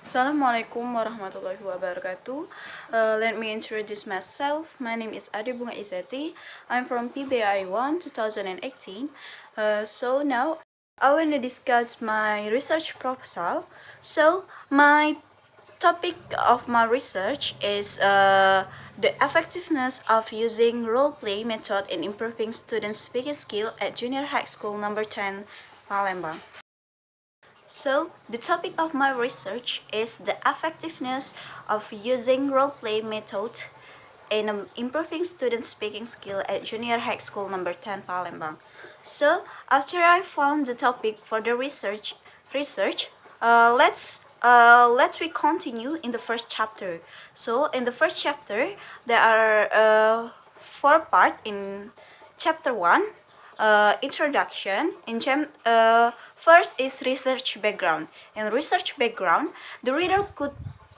Assalamualaikum warahmatullahi wabarakatuh. Let me introduce myself. My name is Bunga Izzati. I'm from PBI 1 2018. So now I want to discuss my research proposal. So my topic of my research is the effectiveness of using role play method in improving students' speaking skill at junior high school number 10 Palembang. So, the topic of my research is the effectiveness of using role-play method in improving student speaking skill at junior high school number 10 Palembang. So, after I found the topic for the research, let's we continue in the first chapter. So, in the first chapter, there are four parts in chapter 1. Introduction. First is research background. In research background, the reader could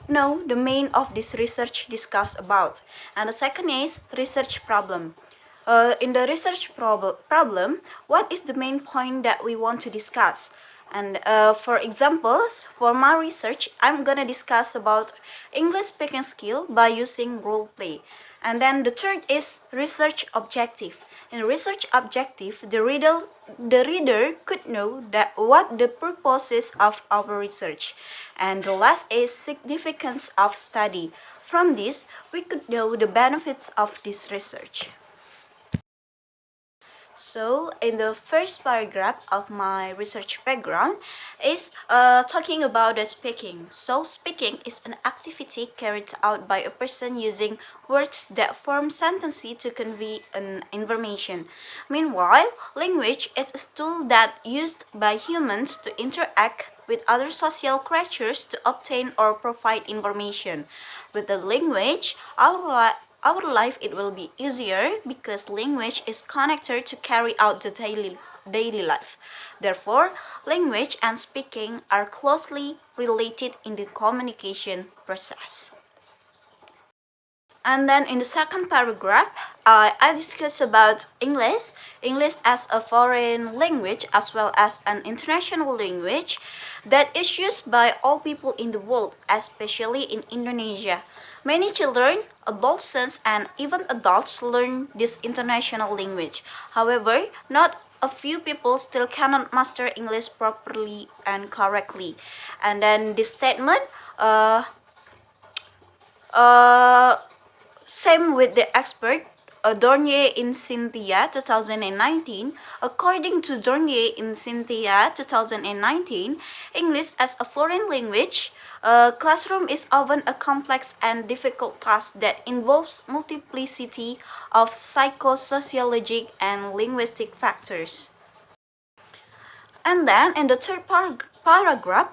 know the main of this research discussed about. And the second is research problem. In the research problem, what is the main point that we want to discuss? And for examples, for my research, I'm gonna discuss about English speaking skill by using role play. And then the third is research objective. In research objective, the reader could know that what the purposes of our research. And the last is significance of study. From this, we could know the benefits of this research. So, in the first paragraph of my research background is talking about the speaking. So, speaking is an activity carried out by a person using words that form sentences to convey an information. Meanwhile, language is a tool that used by humans to interact with other social creatures to obtain or provide information. With the language, our life it will be easier because language is connected to carry out the daily life. Therefore, language and speaking are closely related in the communication process. And then in the second paragraph, I discuss about English as a foreign language as well as an international language that is used by all people in the world, especially in Indonesia. Many children, adolescents, and even adults learn this international language. However, not a few people still cannot master English properly and correctly. And then this statement, same with the expert Dornier in Cynthia 2019. According to Dornier in Cynthia 2019, English as a foreign language classroom is often a complex and difficult task that involves multiplicity of psychosociologic and linguistic factors. And then in the third paragraph,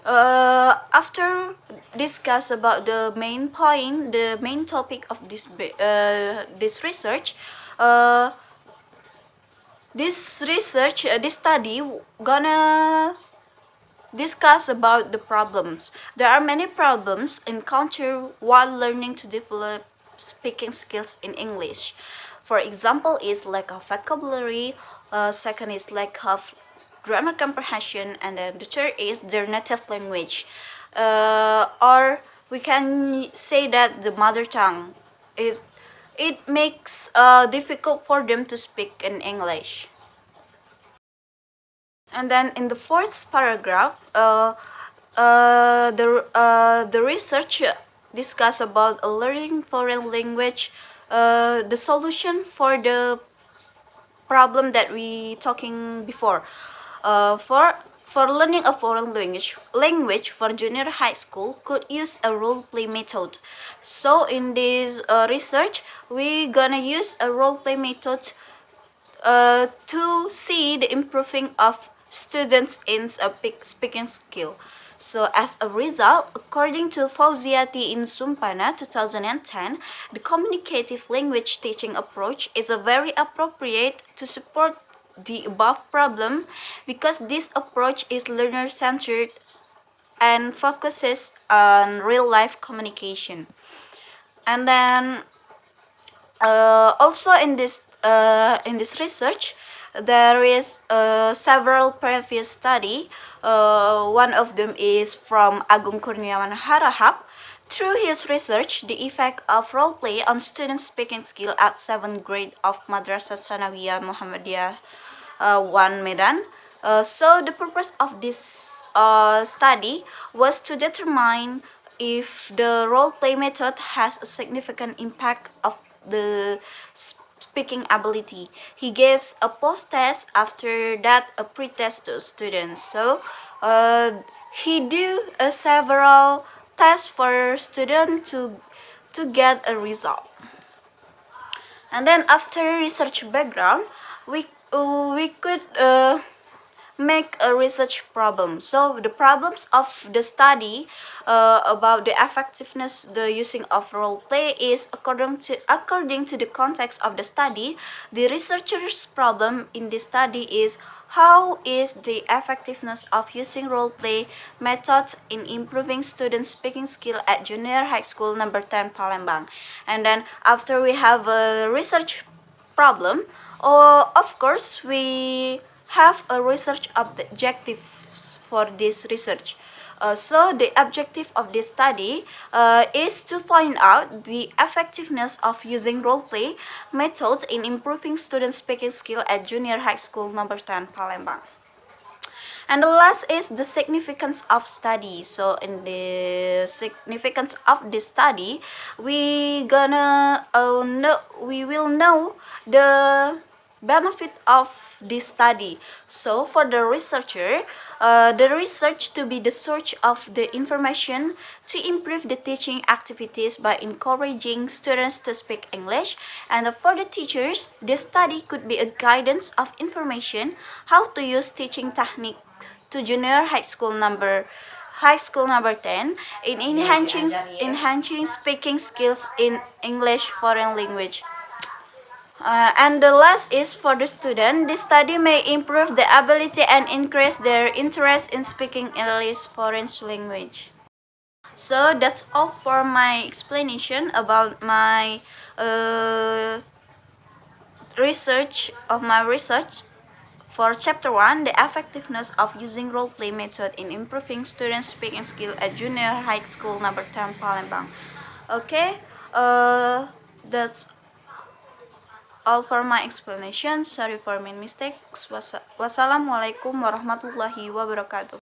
after discuss about the main point, the main topic of this research, this study gonna discuss about the problems. There are many problems encountered while learning to develop speaking skills in English. For example, is lack of vocabulary. Second is lack of grammar comprehension, and then the third is their native language, or we can say that the mother tongue. It makes difficult for them to speak in English. And then in the fourth paragraph, the research discuss about learning foreign language, the solution for the problem that we talking before. For learning a foreign language for junior high school could use a role play method. So in this research, we gonna use a role play method to see the improving of students in speaking skill. So as a result, according to Fauziati in Sumpana 2010, the communicative language teaching approach is a very appropriate to support the above problem because this approach is learner-centered and focuses on real-life communication. And then also in this research, there is several previous study. One of them is from Agung Kurniawan Harahap. Through his research, the effect of role play on students' speaking skill at 7th grade of Madrasah Sanawiyah Muhammadiyah 1 Medan. So the purpose of this study was to determine if the role play method has a significant impact of the speaking ability. He gives a post-test, after that a pre-test to students. So he do several tests for students to get a result. And then after research background, we could make a research problem. So the problems of the study about the effectiveness the using of role play is according to the context of the study. The researcher's problem in this study is how is the effectiveness of using role play method in improving students' speaking skill at junior high school number 10 Palembang. And then after we have a research problem, of course we have a research objectives for this research. So the objective of this study is to find out the effectiveness of using role play method in improving student speaking skill at junior high school number 10 Palembang. And the last is the significance of study. So in the significance of this study, we will know the benefit of this study. So for the researcher, the research to be the search of the information to improve the teaching activities by encouraging students to speak English. And for the teachers, this study could be a guidance of information how to use teaching technique to junior high school number 10 in enhancing speaking skills in English foreign language. And the last is for the student. This study may improve the ability and increase their interest in speaking English foreign language. So that's all for my explanation about my research for chapter 1, the effectiveness of using role play method in improving students' speaking skill at junior high school number 10 Palembang. Okay, that's all for my explanation. Sorry for my mistakes. Wassalamualaikum warahmatullahi wabarakatuh.